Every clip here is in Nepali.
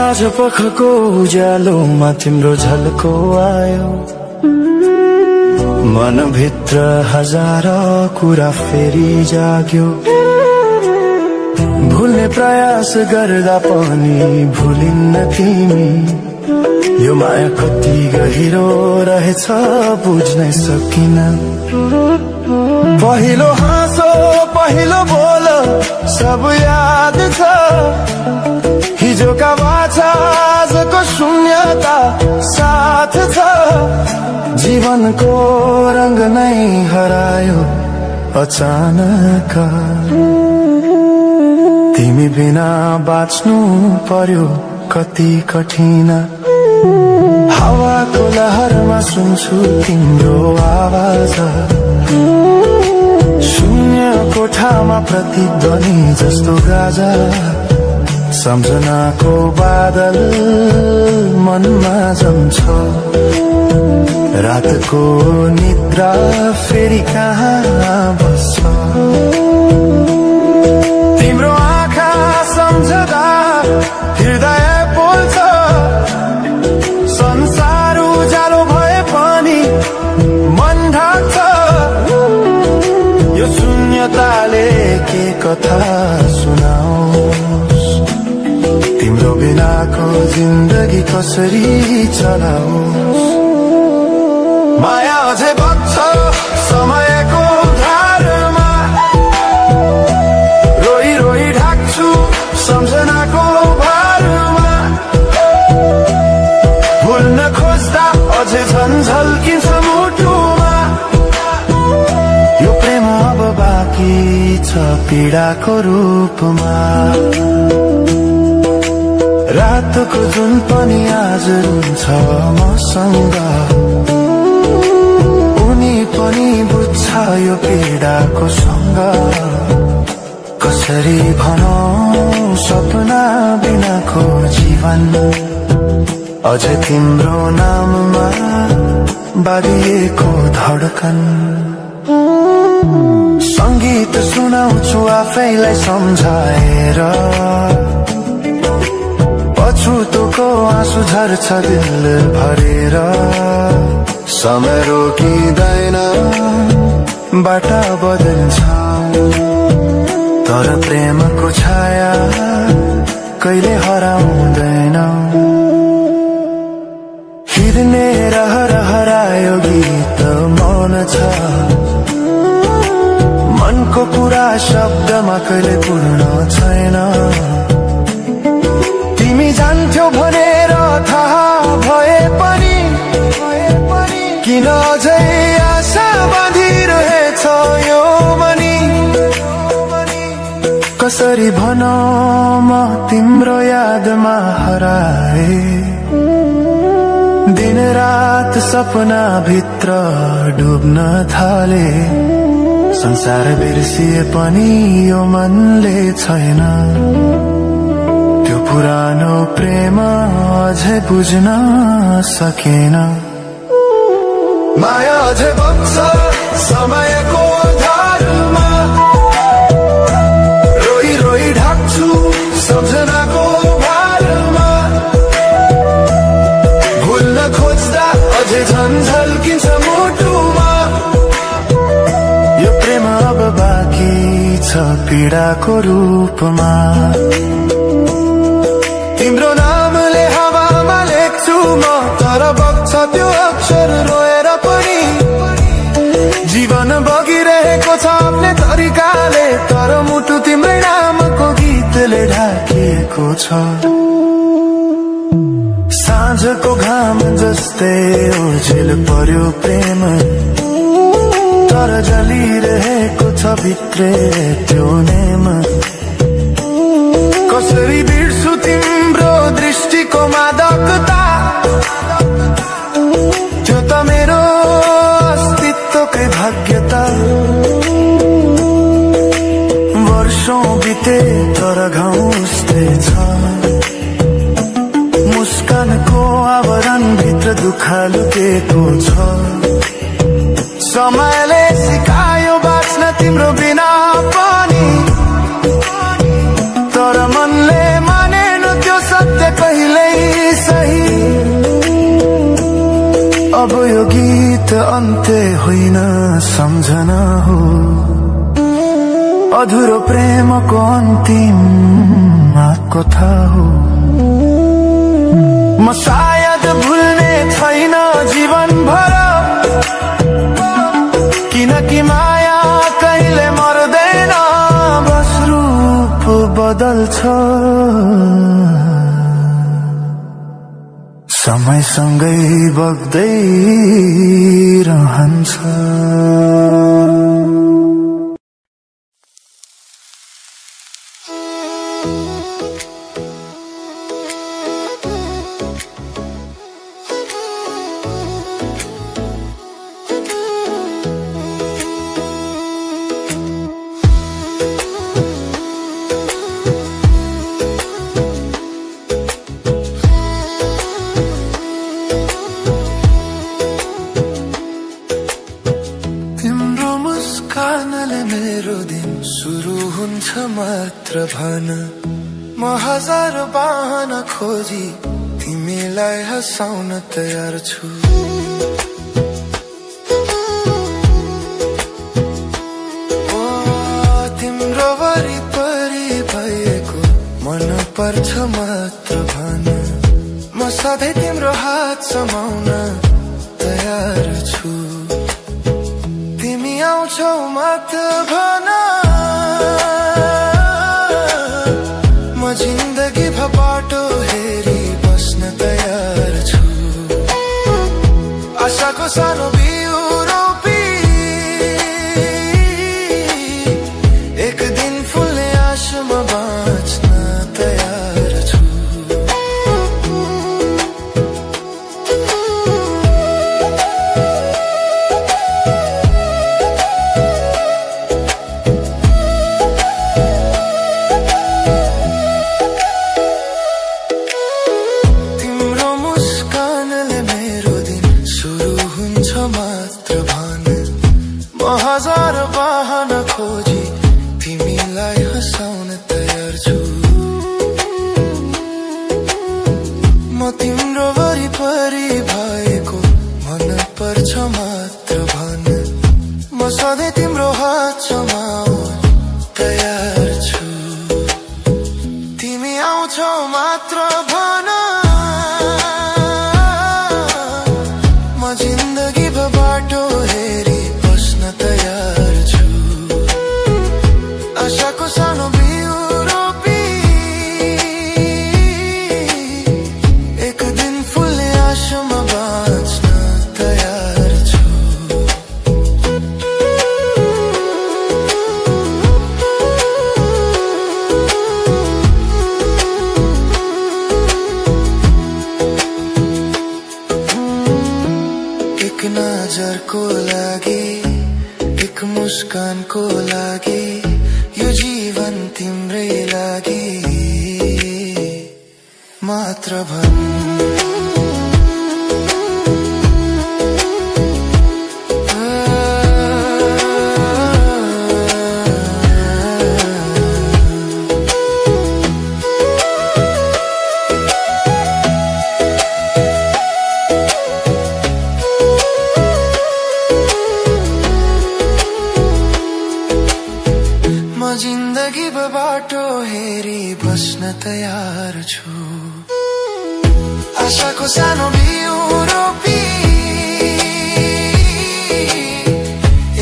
साँझ पखको उज्यालोमा तिम्रो झल्को आयो, मनभित्र हजार कुरा फेरि जाग्यो। भुल्ने प्रयास गर्दा पनि भुलिन्न तिमी, यो माया कति गहिरो रहेछ बुझ्नै सकिन। पहिलो हाँसो पहिलो बोल सब याद छ, हिजोका बाछा आजको शून्यता साथ छ। जीवनको रंग नै हरायो अचानक, तिमी बिना बाँच्नु पर्यो कति कठिन। हावाको लहरमा सुन्छु तिम्रो आवाज, शून्य कोठामा प्रतिध्वनि जस्तो गाजा। सम्झनाको बादल मनमा जम्छ, रातको निद्रा फेरि कहाँ बस्छ। तिम्रो आँखा सम्झदा हृदय पोल्छ, संसार उज्यालो भए पनि मन ढाक्छ। यो शून्यताले के कथा सुनाओस्, तिम्रो बिनाको जिन्दगी कसरी चलाओस्। माया अझै बग्छ समयको धारमा, रोई रोई ढाक्छु सम्झनाको भारमा। भुल्न खोज्दा अझै झन् झल्किन्छ मुटुमा, यो प्रेम अब बाँकी छ पीडाको रूपमा। रातको जुन पनि आज रुन्छ मसँग, उनी पनि बुझ्छ यो पीडाको सँग। कसरी भनौं सपना बिनाको जीवन, अझै तिम्रो नाममा बाँधिएको धड्कन। संगीत सुनाउँछु आफैलाई सम्झाएर, पछुतोको आँसु झर्छ दिल भरेर। समय रोकिँदैन बाटा बदल्छ, तर प्रेमको छाया कहिले हराउँदैन। हिँड्ने रहर हरायो गीत मौन छ, मनको कुरा शब्दमा कहिले पूर्ण छैन। तिमी जान्थ्यौ भनेर थाहा भए पनि किन अझै आशा बाँधिरहेछ यो मनी। कसरी भनौं म तिम्रो यादमा हराए, दिन रात सपना भित्र डुब्न थाले। संसार बिर्सिए पनि यो मनले छैन, त्यो पुरानो प्रेम अझै बुझ्न सकेन। माया अझै बग्छ समयको धारमा, रोई रोई ढाक्छु सम्झनाको भारमा। भुल्न खोज्दा अझै झन् झल्किन्छ मुटुमा, यो प्रेम अब बाँकी छ पीडाको रूपमा। तिम्रो नामले हावामा लेख्छु म, तर बग्छ त्यो अक्षर रोएर पनि। जीवन बगिरहेको छ आफ्नै तरिकाले, तर मुटु तिम्रै नामको गीतले ढाकिएको छ। साँझको घाम जस्तै ओझेल पर्यो प्रेम, तर जलिरहेको छ भित्रै त्यो नेम। कसरी बिर्सु तिम्रो दृष्टिको मादकता, त्यो त मेरो अस्तित्वकै भाग्यता। वर्षौं बिते तर घाउस्दै छ, मुस्कानको आवरण भित्र दुःख लुकेको छ। समयले सिकायो बाँच्न तिम्रो बिना पनि, तर मनले मानेन त्यो सत्य कहिले मात्रै होइन सम्झना हो, अधुरो प्रेमको अन्तिम कथा हो। म सायद भुल्ने छैन जीवन भर, किनकि माया कहिले मर्दैन, बस रूप बदल्छ, समयसँगै बग्दै रहन्छ। मात्र भन, म हजार बहाना खोजी तिमीलाई हँसाउन तयार छु। ओ तिम्रो वरिपरि भएको मन पर्छ मात्र भन, म सधैँ तिम्रो हात समाउन तयार छु। तिमी आउँछौ मात्र भन, जिन्दगी भर बाटो हेरी बस्न तयार छु। आशाको सानो बिउ रोपी एक दिन फुल्ने आशामा बाँच्न तयार छु। हजार बहाना खोजी तिमीलाई हँसाउन तयार छु। म तिम्रो वरिपरि भएको मन पर्छ मात्र भन, म सधैँ तिम्रो हात समाउन तयार छु। तिमी आउँछौ मात्र भन, म जिन्दगी भर बाटो हेरी तयार छु। आशाको सानो बिउ रोपी एक दिन फुल्ने आशामा बाँच्न तयार छु। एक नजरको लागि, एक मुस्कानको लागि, यो जीवन तिम्रै लागि मात्र भन। जिन्दगी भर बाटो हेरी बस्न तयार छु। आशाको सानो बिउ रोपी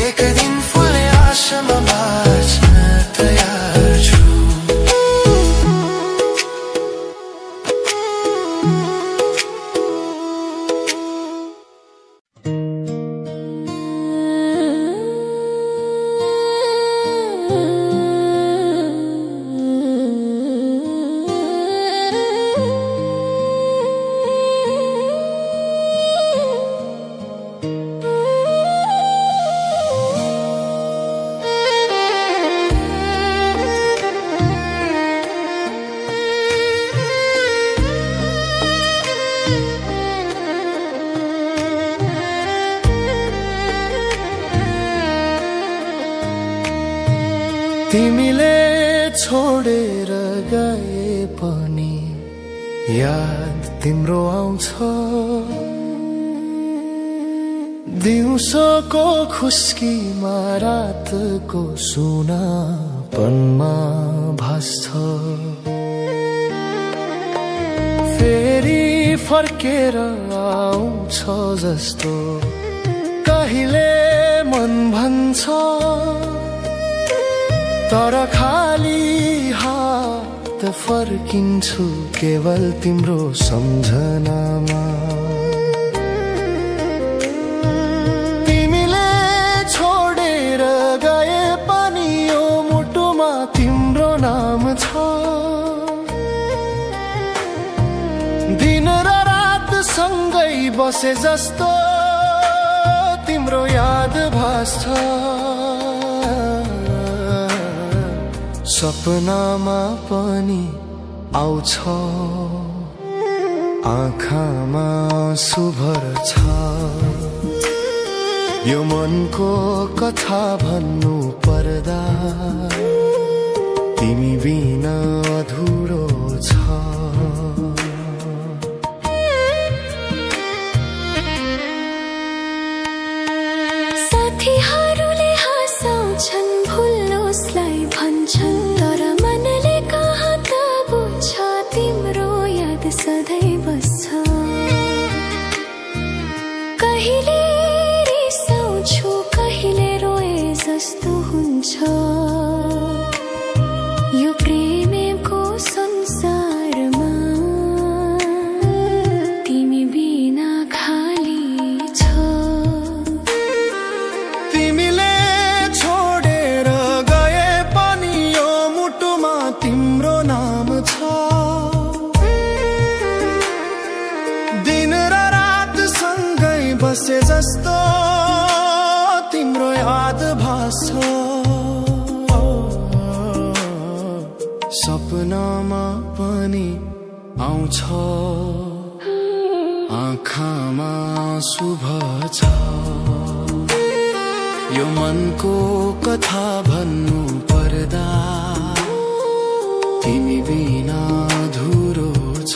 एक दिन फुल्ने आशामा बाँच्न तयार छु। तिमीले छोडेर गए पनि याद तिम्रो आउँछ, दिउँसोको खुस्कीमा रातको सुनापनमा भास्छ फेरि फर्केर आउँछ जस्तो कहिले मन भन्छ तर खाली हात फर्किन्छु केवल तिम्रो सम्झनामा तिमीले छोडेर गए पनि यो मुटुमा तिम्रो नाम छ दिन र रात सँगै बसे जस्तो तिम्रो याद भास्छ सपनामा पनि आउँछ आँखामा सुभर छ यो मनको कथा भन्नु पर्दा तिमी बिना अधुरो छ साथीहरूले हँसाउँछन् भुल्लोसलाई भन्छन् तर मनले कहाँ त बुझ्छ तिम्रो याद सधैँ बस्छ कहिले रिसाउँछु कहिले रोए जस्तो हुन्छ यो प्रेमको संसारमा तिमी बिना खाली छ तिमीले छोडेर गए पनि यो मुटुमा तिम्रो नाम छ दिन र रात सँगै बसे जस्तो तिम्रो याद भास्छ सपनामा पनि आउँछ आँखामा शुभ छ यो मनको कथा भन्नु पर्दा तिमी बिना अधुरो छ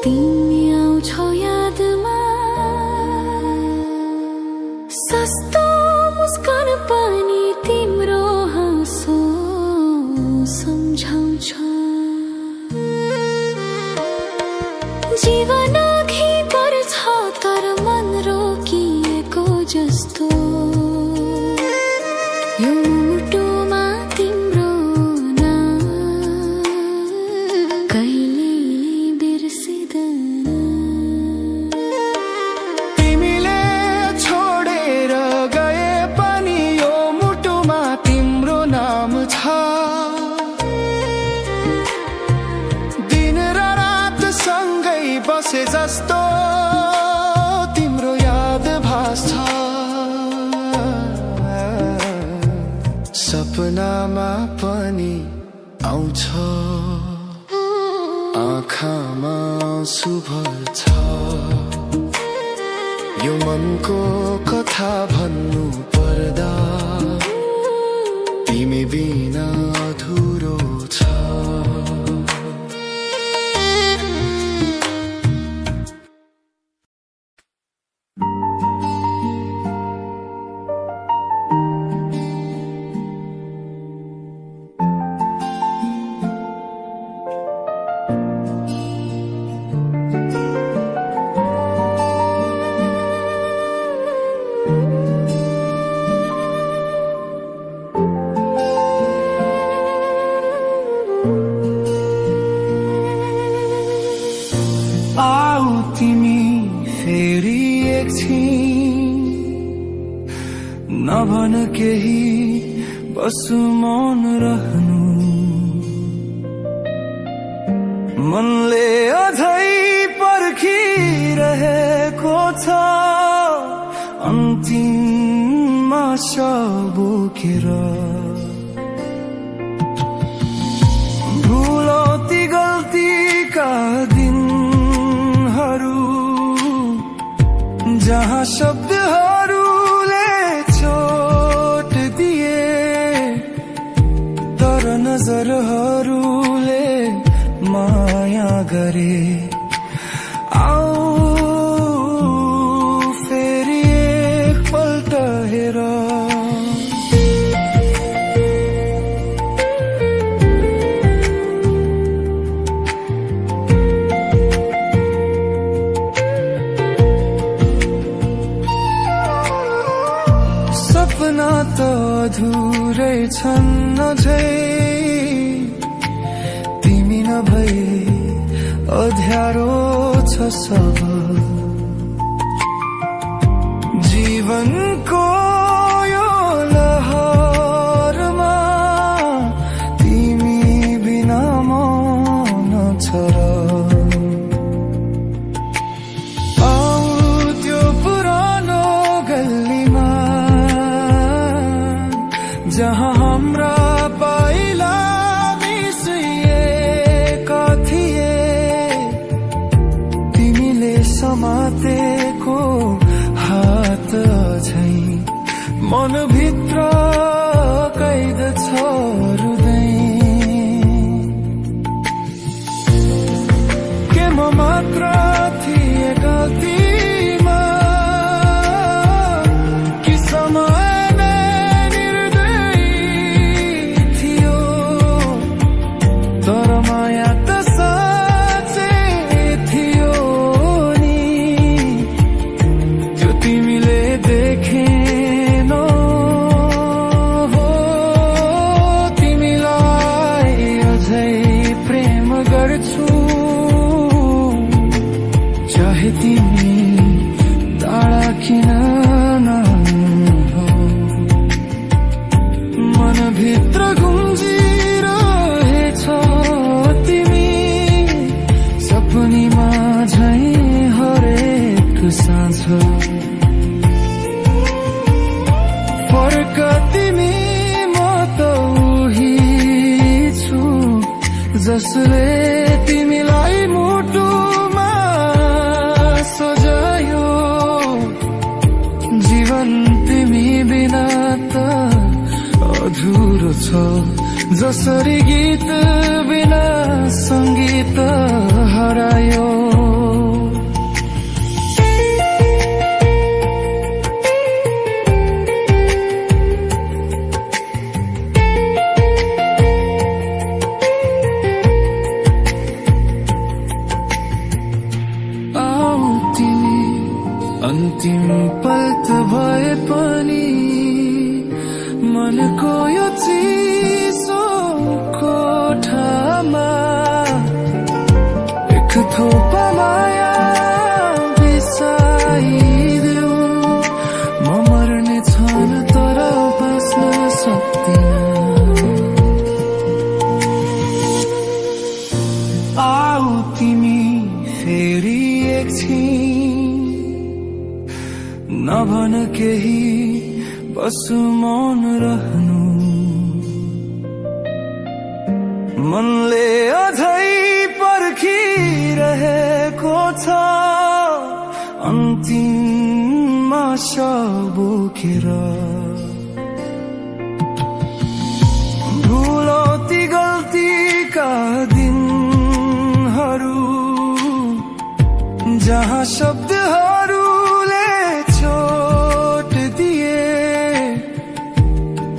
तिमी आउँछौ यादमा सस्तो मुस्कान पनि तिम्रो हाँसो सम्झाउँछ जीवन अघि बढ्छ तर मन रोकिएको जस्तो यो मुटुमा तिम्रो नाम कहिले तिमीले छोडेर गए पनि यो मुटुमा तिम्रो नाम छ दिन र रात सँगै बसे जस्तो तिम्रो याद भास्छ सपनामा पनि आउँछ आँखामा शुभ छ यो मनको कथा भन्नु पर्दा तिमी बिना अधुरो छ नभन केही बस मौन रहनु मनले अझै पर्खिरहेको छ अन्तिममा शव बोकेर। भुलौती गल्तीका दिनहरू जहाँ शब्दहरूले चोट दिए तर नजरहरूले माया गरे। आओ फेरि एकपल्ट हेर। सपना त अधुरै छन् अझै तिमी नभई अध्यारो छ सब। जीवनको यो लहरमा तिमी बिना मन छ र। आऊ त्यो पुरानो गल्लीमा जहाँ हाम्रा पाइला मिसिएका थिए। तिमीले समातेको हात अझै मनभित्र कैद छ हृदय। के म मात्र थिए गल्तीमा कि समय तर माया त साँच्चै थियो नि। त्यो तिमीले देखेनौ हो। तिमीलाई अझै प्रेम गर्छु चाहे तिमी टाढा किन नहो। मनभित्र गुन्जिरहेछ तिमी सपनीमा झै हरेक साँझ। फर्क तिमी म त उही छु जसले तिमीलाई मुटुमा सजायो। जीवन तिमी बिना त अधुरो छ जसरी गीत बिना संगीत हरायो। आऊ तिमी अन्तिम पल त भए पनि मनको यो चिसो कोठामा एक थोपा माया बिसाइदेऊ। म मर्ने छन् तर बाँच्न सक्दिन। आऊ तिमी फेरि एकछिन नभन केही बस मौन रहनु। मनले अझै पर्खिरहेको छ अन्तिममा शव बोकेर। भुलौती गल्तीका दिनहरू जहाँ शब्दहरूले चोट दिए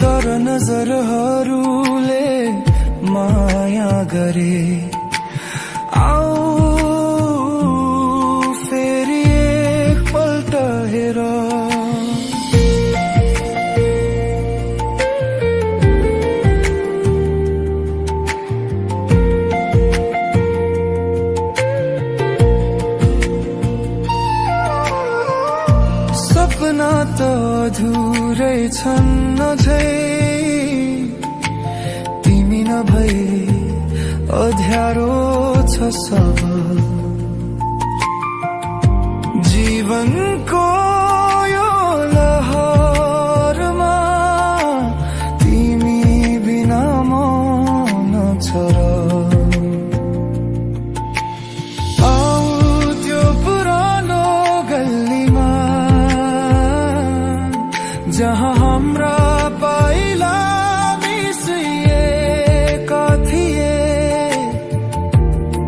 तर नजरहरूले माया गरे। आओ फेरि एकपल्ट हेर। सपना त अधुरै छन् अझै तिमी नभई अध्यारो छ सब जीवनको यो लहरमा तिमी बिना म नछर आऊ त्यो पुरानो गल्लीमा जहाँ हाम्रा पाइला मिसिएका थिए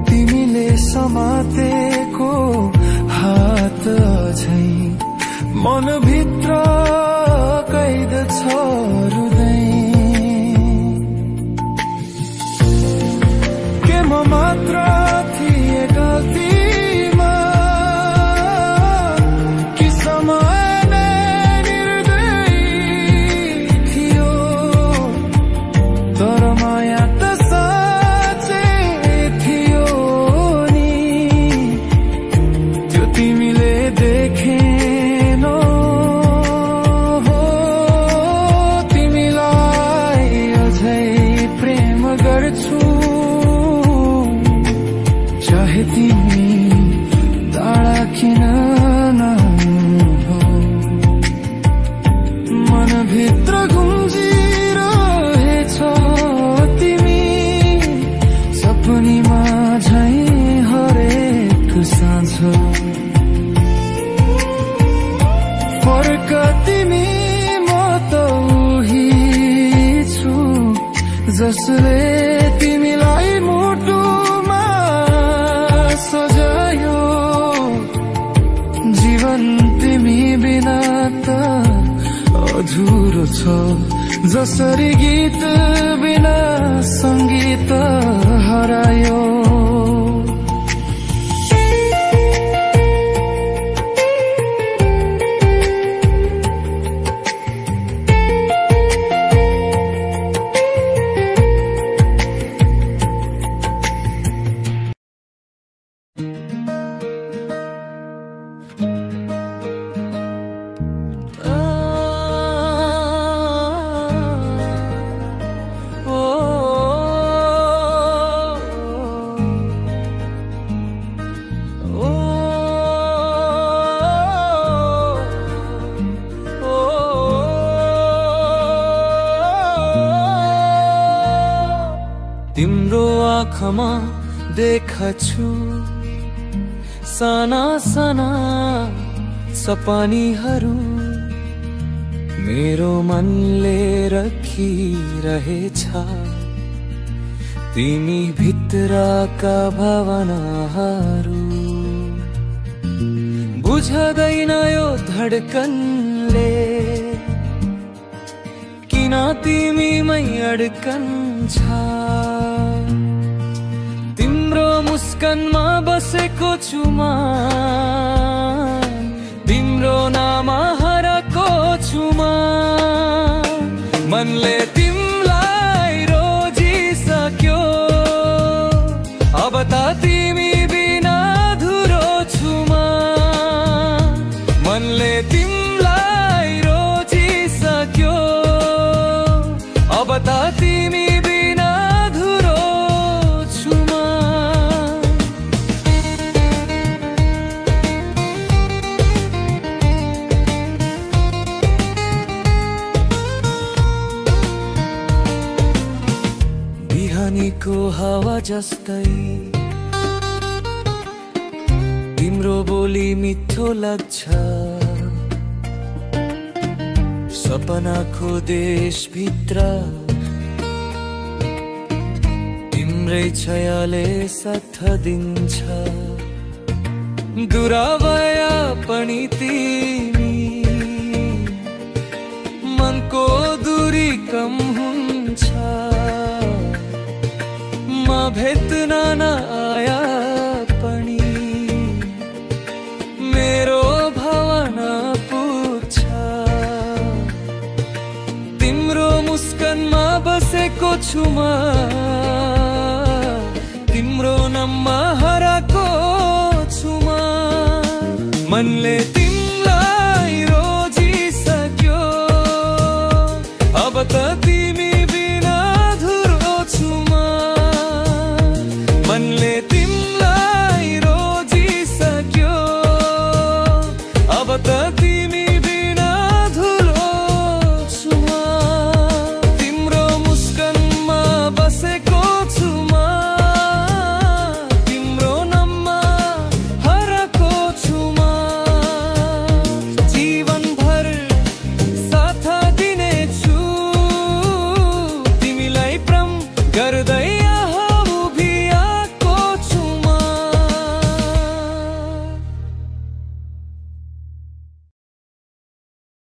तिमीले समातेको हात झै मनभित्र कैद छ हृदय के म मात्र थिए गल्तीमा कि समय निर्दयी थियो तर माया त साँच्चै थियो नि त्यो तिमीले देखेनौ हो तिमीलाई अझै प्रेम गर्छु चाहे तिमी टाढा किन नहो मनभित्र गुन्जिरहेछ तिमी सपनीमा झै हरेक साँझ फर्क तिमी म त उही छु जसले तिमीलाई मुटुमा सजायो जीवन तिमी बिना त अधुरो छ जसरी गीत बिना संगीत हरायो तिम्रो आँखामा देख्छु साना साना सपनीहरू मेरो मनले रखिरहेछ तिमी भित्रका भावनाहरू बुझ्दैन यो धडकनले किन तिमीमै अड्कन्छ तिम्रो मुस्कानमा बसेको छु म तिम्रो नाम हराएको छु म मनले तिमीलाई रोजिसक्यो अब त तिमी बिना अधुरो छु म मनले तिमीलाई रोजिसक्यो अब त तिमी बिना अधुरो छु म बिहानीको हावा जस्तै तिम्रो बोली मिठो लाग्छ सपनाको देशभित्र तिम्रै छायाले साथ दिन्छ दुरावय पनि तिमी मनको दूरी कम हुन्छ म भेट्न नआया पनि मेरो भावना पुग्छ तिम्रो मुस्कानमा बसेको छु म तिम्रो नाममा हराएको छु म मनले तिमीलाई रोजिसक्यो अब त